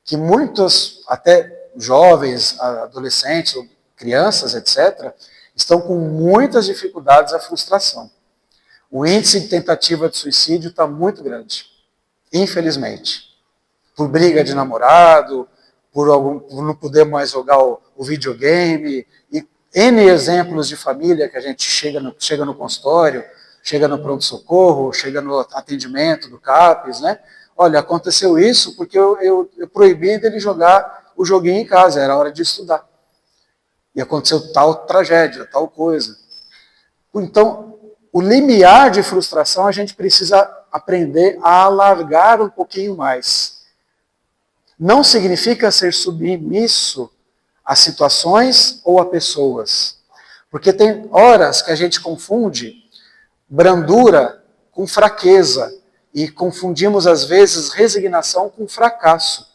que muitos, até jovens, adolescentes, crianças, etc., estão com muitas dificuldades à frustração. O índice de tentativa de suicídio está muito grande, infelizmente. Por briga de namorado, por não poder mais jogar o videogame, e N exemplos de família que a gente chega no consultório, chega no pronto-socorro, chega no atendimento do CAPES, né? Olha, aconteceu isso porque eu proibi dele jogar o joguinho em casa, era hora de estudar. E aconteceu tal tragédia, tal coisa. Então, o limiar de frustração a gente precisa aprender a alargar um pouquinho mais. Não significa ser submisso a situações ou a pessoas. Porque tem horas que a gente confunde brandura com fraqueza e confundimos às vezes resignação com fracasso.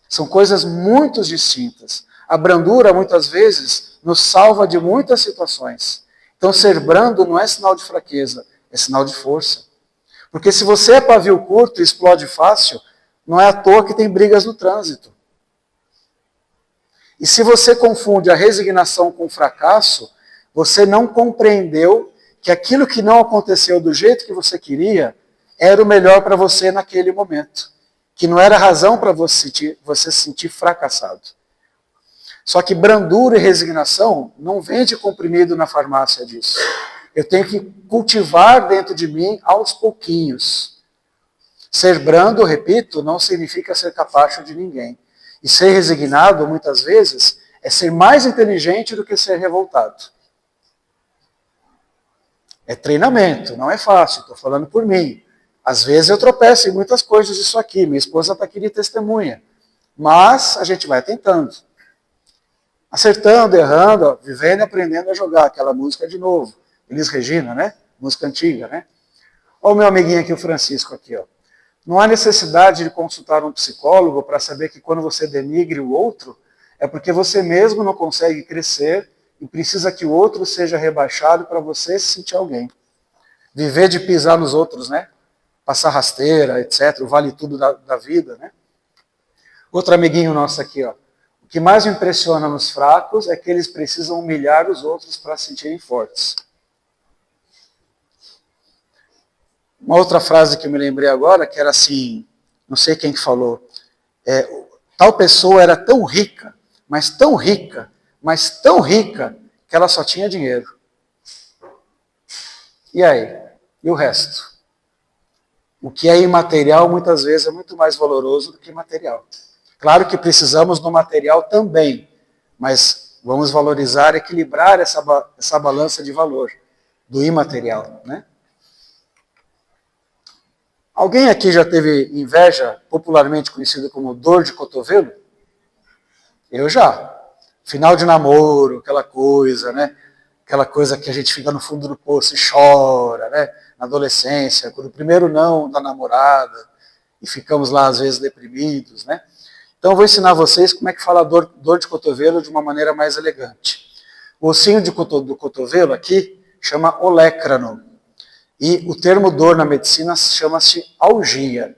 São coisas muito distintas. A brandura, muitas vezes, nos salva de muitas situações. Então, ser brando não é sinal de fraqueza, é sinal de força. Porque se você é pavio curto e explode fácil, não é à toa que tem brigas no trânsito. E se você confunde a resignação com o fracasso, você não compreendeu que aquilo que não aconteceu do jeito que você queria era o melhor para você naquele momento. Que não era razão para você se sentir fracassado. Só que brandura e resignação não vende comprimido na farmácia disso. Eu tenho que cultivar dentro de mim aos pouquinhos. Ser brando, repito, não significa ser capacho de ninguém. E ser resignado, muitas vezes, é ser mais inteligente do que ser revoltado. É treinamento, não é fácil, estou falando por mim. Às vezes eu tropeço em muitas coisas disso aqui, minha esposa está aqui de testemunha. Mas a gente vai tentando. Acertando, errando, ó, vivendo e aprendendo a jogar aquela música de novo. Elis Regina, né? Música antiga, né? Olha o meu amiguinho aqui, o Francisco, aqui, ó. Não há necessidade de consultar um psicólogo para saber que quando você denigre o outro, é porque você mesmo não consegue crescer e precisa que o outro seja rebaixado para você se sentir alguém. Viver de pisar nos outros, né? Passar rasteira, etc. O vale tudo da vida, né? Outro amiguinho nosso aqui, ó. O que mais me impressiona nos fracos é que eles precisam humilhar os outros para se sentirem fortes. Uma outra frase que eu me lembrei agora, que era assim, não sei quem que falou, tal pessoa era tão rica, mas tão rica, mas tão rica, que ela só tinha dinheiro. E aí? E o resto? O que é imaterial, muitas vezes, é muito mais valoroso do que material. Claro que precisamos do material também, mas vamos valorizar, equilibrar essa balança de valor do imaterial, né? Alguém aqui já teve inveja, popularmente conhecida como dor de cotovelo? Eu já. Final de namoro, aquela coisa, né? Aquela coisa que a gente fica no fundo do poço e chora, né? Na adolescência, quando o primeiro não da namorada, e ficamos lá às vezes deprimidos, né? Então eu vou ensinar vocês como é que fala dor de cotovelo de uma maneira mais elegante. O ossinho do cotovelo aqui chama olecrano. E o termo dor na medicina chama-se algia.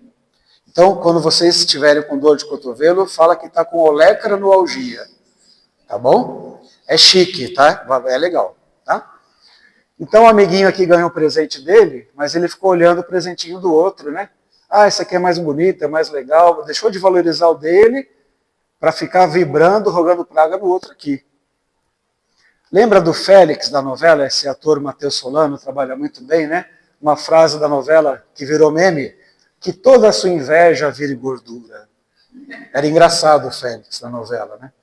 Então, quando vocês estiverem com dor de cotovelo, fala que está com olecranoalgia. Tá bom? É chique, tá? É legal, tá? Então o amiguinho aqui ganhou o presente dele, mas ele ficou olhando o presentinho do outro, né? Ah, esse aqui é mais bonito, é mais legal. Deixou de valorizar o dele para ficar vibrando, rogando praga no outro aqui. Lembra do Félix da novela? Esse ator Matheus Solano trabalha muito bem, né? Uma frase da novela que virou meme, que toda a sua inveja vire gordura. Era engraçado o Félix da novela, né?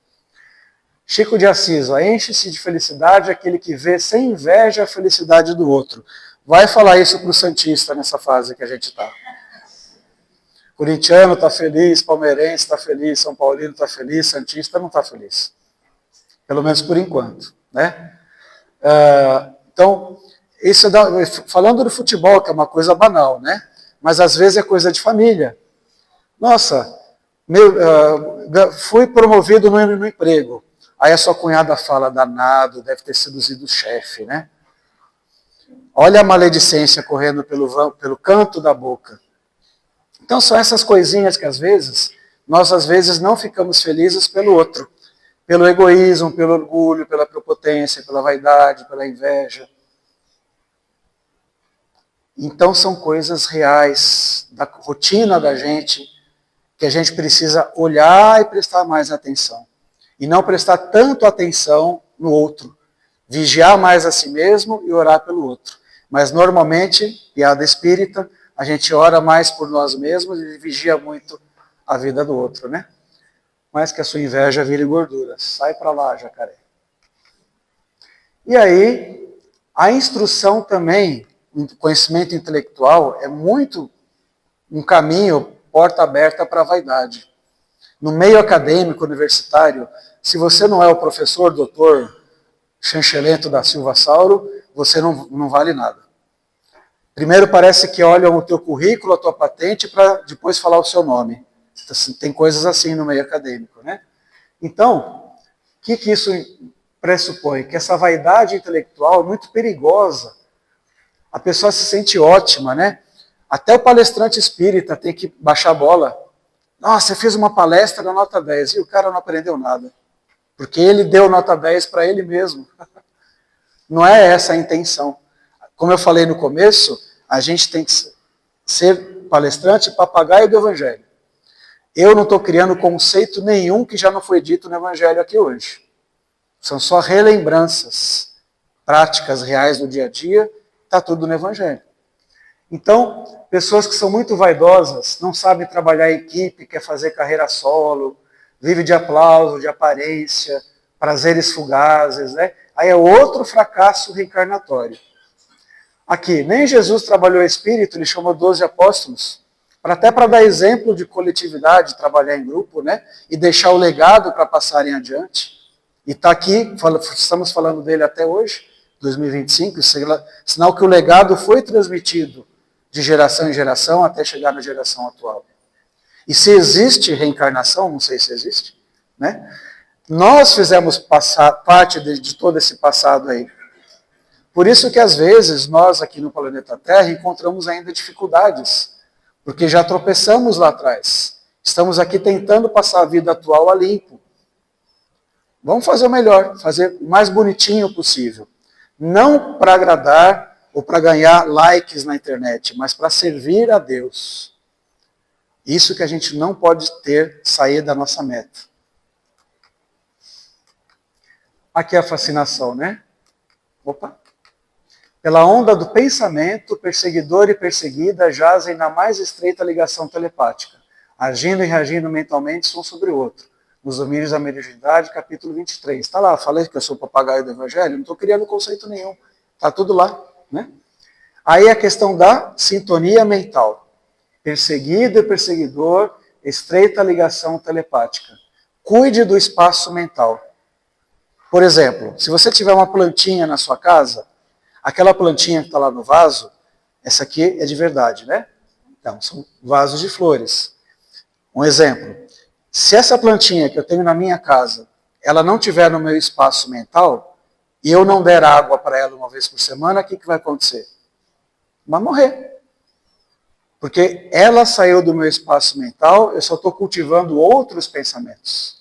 Chico de Assis, ó, enche-se de felicidade aquele que vê sem inveja a felicidade do outro. Vai falar isso para o Santista nessa fase que a gente está. Corintiano está feliz, palmeirense está feliz, São Paulino está feliz, Santista não está feliz. Pelo menos por enquanto, né? Então, isso falando do futebol, que é uma coisa banal, né? Mas às vezes é coisa de família. Nossa, fui promovido no emprego. Aí a sua cunhada fala, danado, deve ter seduzido o chefe, né? Olha a maledicência correndo pelo canto da boca. Então são essas coisinhas que às vezes, nós às vezes não ficamos felizes pelo outro. Pelo egoísmo, pelo orgulho, pela prepotência, pela vaidade, pela inveja. Então são coisas reais, da rotina da gente, que a gente precisa olhar e prestar mais atenção. E não prestar tanto atenção no outro. Vigiar mais a si mesmo e orar pelo outro. Mas normalmente, piada espírita, a gente ora mais por nós mesmos e vigia muito a vida do outro, né? Mas que a sua inveja vire gordura. Sai para lá, jacaré. E aí, a instrução também, o conhecimento intelectual, é muito um caminho, porta aberta para a vaidade. No meio acadêmico, universitário, se você não é o professor, doutor Chanchelento da Silva Sauro, você não vale nada. Primeiro parece que olham o teu currículo, a tua patente, para depois falar o seu nome. Tem coisas assim no meio acadêmico, né? Então, que isso pressupõe? Que essa vaidade intelectual é muito perigosa. A pessoa se sente ótima, né? Até o palestrante espírita tem que baixar a bola. Nossa, você fez uma palestra da nota 10 e o cara não aprendeu nada. Porque ele deu nota 10 para ele mesmo. Não é essa a intenção. Como eu falei no começo, a gente tem que ser palestrante papagaio do Evangelho. Eu não estou criando conceito nenhum que já não foi dito no Evangelho aqui hoje. São só relembranças, práticas reais do dia a dia, está tudo no Evangelho. Então, pessoas que são muito vaidosas, não sabem trabalhar em equipe, quer fazer carreira solo, vive de aplauso, de aparência, prazeres fugazes, né? Aí é outro fracasso reencarnatório. Aqui, nem Jesus trabalhou espírito, ele chamou 12 apóstolos, até para dar exemplo de coletividade, trabalhar em grupo, né? E deixar o legado para passarem adiante. E está aqui, estamos falando dele até hoje, 2025, sinal que o legado foi transmitido de geração em geração até chegar na geração atual. E se existe reencarnação, não sei se existe, né? Nós fizemos parte de todo esse passado aí. Por isso que às vezes nós aqui no planeta Terra encontramos ainda dificuldades, porque já tropeçamos lá atrás. Estamos aqui tentando passar a vida atual a limpo. Vamos fazer o melhor, fazer o mais bonitinho possível. Não para agradar ou para ganhar likes na internet, mas para servir a Deus. Isso que a gente não pode sair da nossa meta. Aqui é a fascinação, né? Opa! Pela onda do pensamento, perseguidor e perseguida jazem na mais estreita ligação telepática, agindo e reagindo mentalmente um sobre o outro. Nos domínios da mediunidade, capítulo 23. Está lá, falei que eu sou papagaio do Evangelho, não estou criando conceito nenhum. Está tudo lá, né? Aí a questão da sintonia mental. Perseguido e perseguidor, estreita ligação telepática. Cuide do espaço mental. Por exemplo, se você tiver uma plantinha na sua casa, aquela plantinha que está lá no vaso, essa aqui é de verdade, né? Então, são vasos de flores. Um exemplo, se essa plantinha que eu tenho na minha casa, ela não tiver no meu espaço mental, e eu não der água para ela uma vez por semana, o que vai acontecer? Vai morrer. Porque ela saiu do meu espaço mental, eu só estou cultivando outros pensamentos.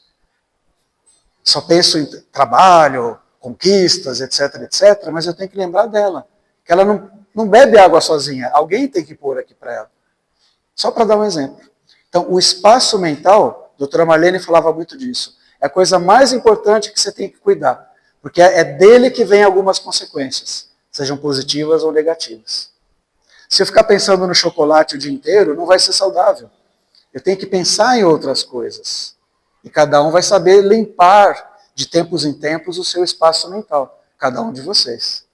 Só penso em trabalho, conquistas, etc, etc, mas eu tenho que lembrar dela. Que ela não bebe água sozinha, alguém tem que pôr aqui para ela. Só para dar um exemplo. Então, o espaço mental, a doutora Marlene falava muito disso, é a coisa mais importante que você tem que cuidar. Porque é dele que vem algumas consequências, sejam positivas ou negativas. Se eu ficar pensando no chocolate o dia inteiro, não vai ser saudável. Eu tenho que pensar em outras coisas. E cada um vai saber limpar de tempos em tempos o seu espaço mental. Cada um de vocês.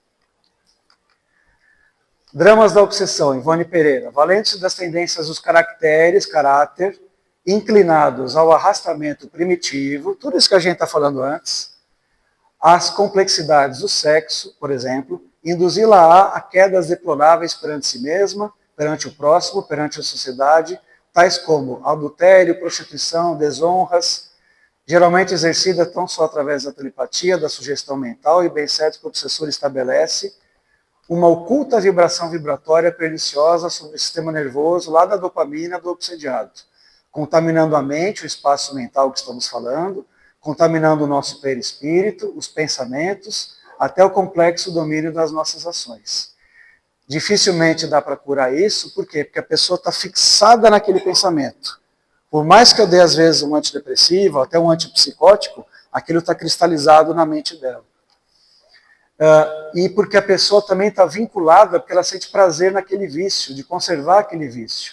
Dramas da obsessão, Ivone Pereira. Valentes das tendências dos caracteres, caráter, inclinados ao arrastamento primitivo, tudo isso que a gente está falando antes, as complexidades do sexo, por exemplo, induzi-la a quedas deploráveis perante si mesma, perante o próximo, perante a sociedade, tais como adultério, prostituição, desonras, geralmente exercida tão só através da telepatia, da sugestão mental, e bem certo que o obsessor estabelece uma oculta vibração vibratória perniciosa sobre o sistema nervoso, lá da dopamina do obsediado, contaminando a mente, o espaço mental que estamos falando, contaminando o nosso perispírito, os pensamentos, até o complexo domínio das nossas ações. Dificilmente dá para curar isso, por quê? Porque a pessoa está fixada naquele pensamento. Por mais que eu dê, às vezes, um antidepressivo, até um antipsicótico, aquilo está cristalizado na mente dela. E porque a pessoa também está vinculada, porque ela sente prazer naquele vício, de conservar aquele vício.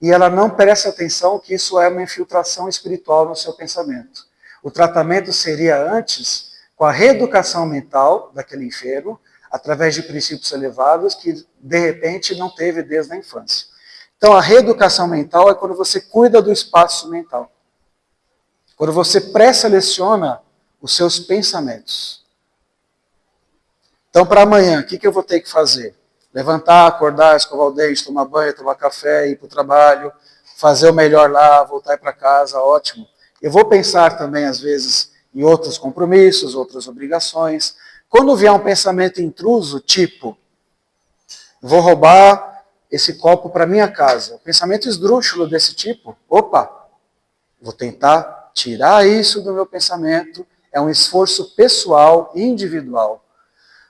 E ela não presta atenção que isso é uma infiltração espiritual no seu pensamento. O tratamento seria antes com a reeducação mental daquele enfermo, através de princípios elevados que, de repente, não teve desde a infância. Então, a reeducação mental é quando você cuida do espaço mental. Quando você pré-seleciona os seus pensamentos. Então, para amanhã, o que eu vou ter que fazer? Levantar, acordar, escovar o dente, tomar banho, tomar café, ir para o trabalho, fazer o melhor lá, voltar para casa, ótimo. Eu vou pensar também, às vezes, em outros compromissos, outras obrigações. Quando vier um pensamento intruso, tipo, vou roubar esse copo para minha casa, um pensamento esdrúxulo desse tipo, opa, vou tentar tirar isso do meu pensamento, é um esforço pessoal, individual.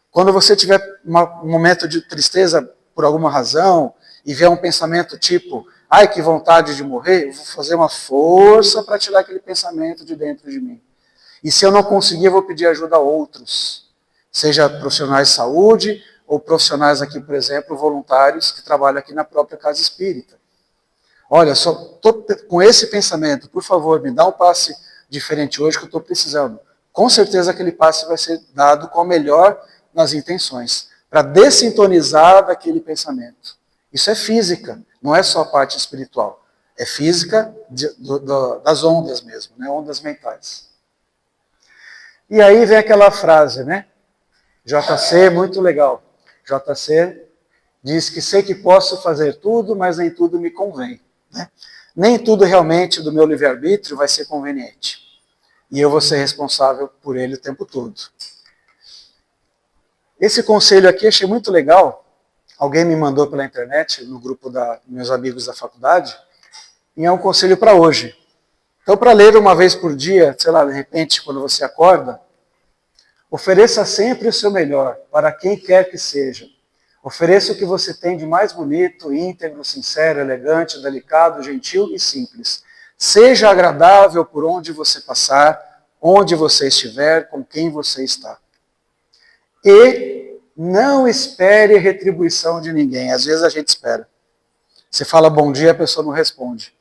Quando você tiver um momento de tristeza por alguma razão, e vier um pensamento tipo, ai, que vontade de morrer, eu vou fazer uma força para tirar aquele pensamento de dentro de mim. E se eu não conseguir, eu vou pedir ajuda a outros, seja profissionais de saúde, ou profissionais aqui, por exemplo, voluntários que trabalham aqui na própria casa espírita. Olha, só estou com esse pensamento, por favor, me dá um passe diferente hoje que eu estou precisando. Com certeza aquele passe vai ser dado com a melhor nas intenções, para dessintonizar daquele pensamento. Isso é física, não é só a parte espiritual. É física das ondas mesmo, né? Ondas mentais. E aí vem aquela frase, né? JC, muito legal. JC diz que sei que posso fazer tudo, mas nem tudo me convém. Né? Nem tudo realmente do meu livre-arbítrio vai ser conveniente. E eu vou ser responsável por ele o tempo todo. Esse conselho aqui achei muito legal. Alguém me mandou pela internet, no grupo dos meus amigos da faculdade, e é um conselho para hoje. Então, para ler uma vez por dia, sei lá, de repente, quando você acorda, ofereça sempre o seu melhor, para quem quer que seja. Ofereça o que você tem de mais bonito, íntegro, sincero, elegante, delicado, gentil e simples. Seja agradável por onde você passar, onde você estiver, com quem você está. E não espere retribuição de ninguém. Às vezes a gente espera. Você fala bom dia, a pessoa não responde.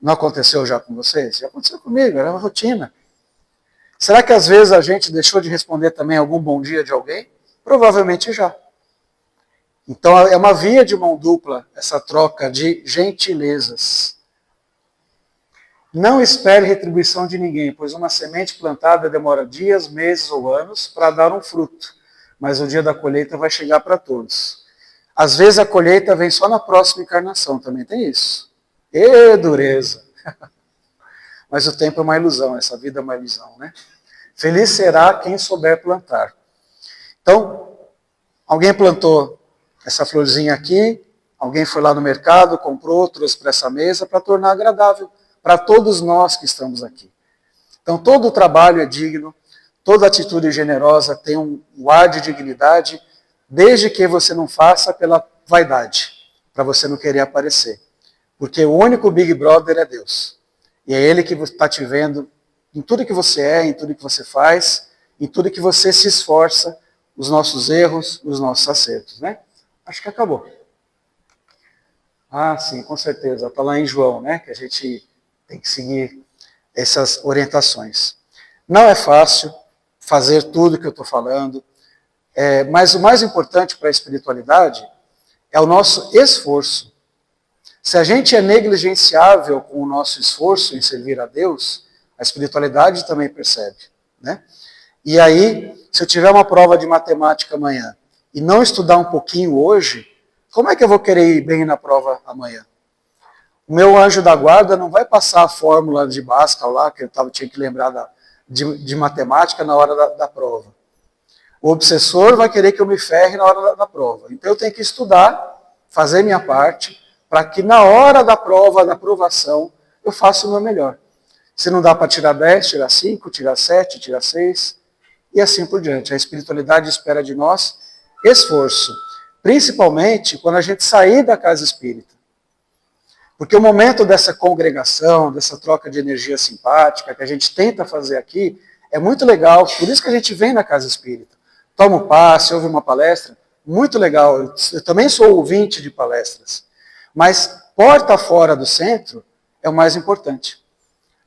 Não aconteceu já com vocês? Já aconteceu comigo, era uma rotina. Será que às vezes a gente deixou de responder também algum bom dia de alguém? Provavelmente já. Então é uma via de mão dupla essa troca de gentilezas. Não espere retribuição de ninguém, pois uma semente plantada demora dias, meses ou anos para dar um fruto. Mas o dia da colheita vai chegar para todos. Às vezes a colheita vem só na próxima encarnação, também tem isso. Ê, dureza! Mas o tempo é uma ilusão, essa vida é uma ilusão, né? Feliz será quem souber plantar. Então, alguém plantou essa florzinha aqui, alguém foi lá no mercado, comprou, trouxe para essa mesa para tornar agradável para todos nós que estamos aqui. Então, todo o trabalho é digno, toda atitude generosa tem um ar de dignidade, desde que você não faça pela vaidade, para você não querer aparecer. Porque o único Big Brother é Deus. E é Ele que está te vendo em tudo que você é, em tudo que você faz, em tudo que você se esforça, os nossos erros, os nossos acertos, né? Acho que acabou. Ah, sim, com certeza. Está lá em João, né? Que a gente tem que seguir essas orientações. Não é fácil fazer tudo que eu estou falando, mas o mais importante para a espiritualidade é o nosso esforço. Se a gente é negligenciável com o nosso esforço em servir a Deus, a espiritualidade também percebe, né? E aí, se eu tiver uma prova de matemática amanhã e não estudar um pouquinho hoje, como é que eu vou querer ir bem na prova amanhã? O meu anjo da guarda não vai passar a fórmula de Bhaskara lá, que eu tinha que lembrar de matemática na hora da prova. O obsessor vai querer que eu me ferre na hora da prova. Então eu tenho que estudar, fazer minha parte, para que na hora da prova, da aprovação, eu faça o meu melhor. Se não dá para tirar 10, tirar 5, tirar 7, tirar 6, e assim por diante. A espiritualidade espera de nós esforço, principalmente quando a gente sair da casa espírita. Porque o momento dessa congregação, dessa troca de energia simpática que a gente tenta fazer aqui, é muito legal, por isso que a gente vem na casa espírita. Toma um passe, ouve uma palestra, muito legal. Eu também sou ouvinte de palestras. Mas porta fora do centro é o mais importante.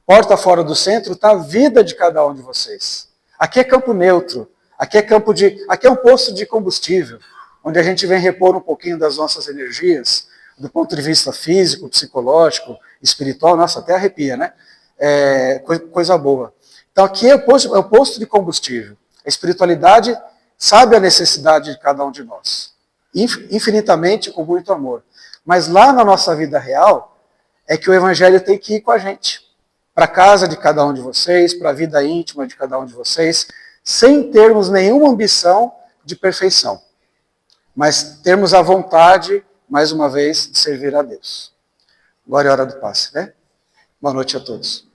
Porta fora do centro está a vida de cada um de vocês. Aqui é campo neutro, aqui é um posto de combustível, onde a gente vem repor um pouquinho das nossas energias, do ponto de vista físico, psicológico, espiritual, nossa, até arrepia, né? Coisa boa. Então aqui é o posto de combustível. A espiritualidade sabe a necessidade de cada um de nós, infinitamente, com muito amor. Mas lá na nossa vida real, é que o Evangelho tem que ir com a gente, para a casa de cada um de vocês, para a vida íntima de cada um de vocês, sem termos nenhuma ambição de perfeição, mas termos a vontade, mais uma vez, de servir a Deus. Agora é hora do passe, né? Boa noite a todos.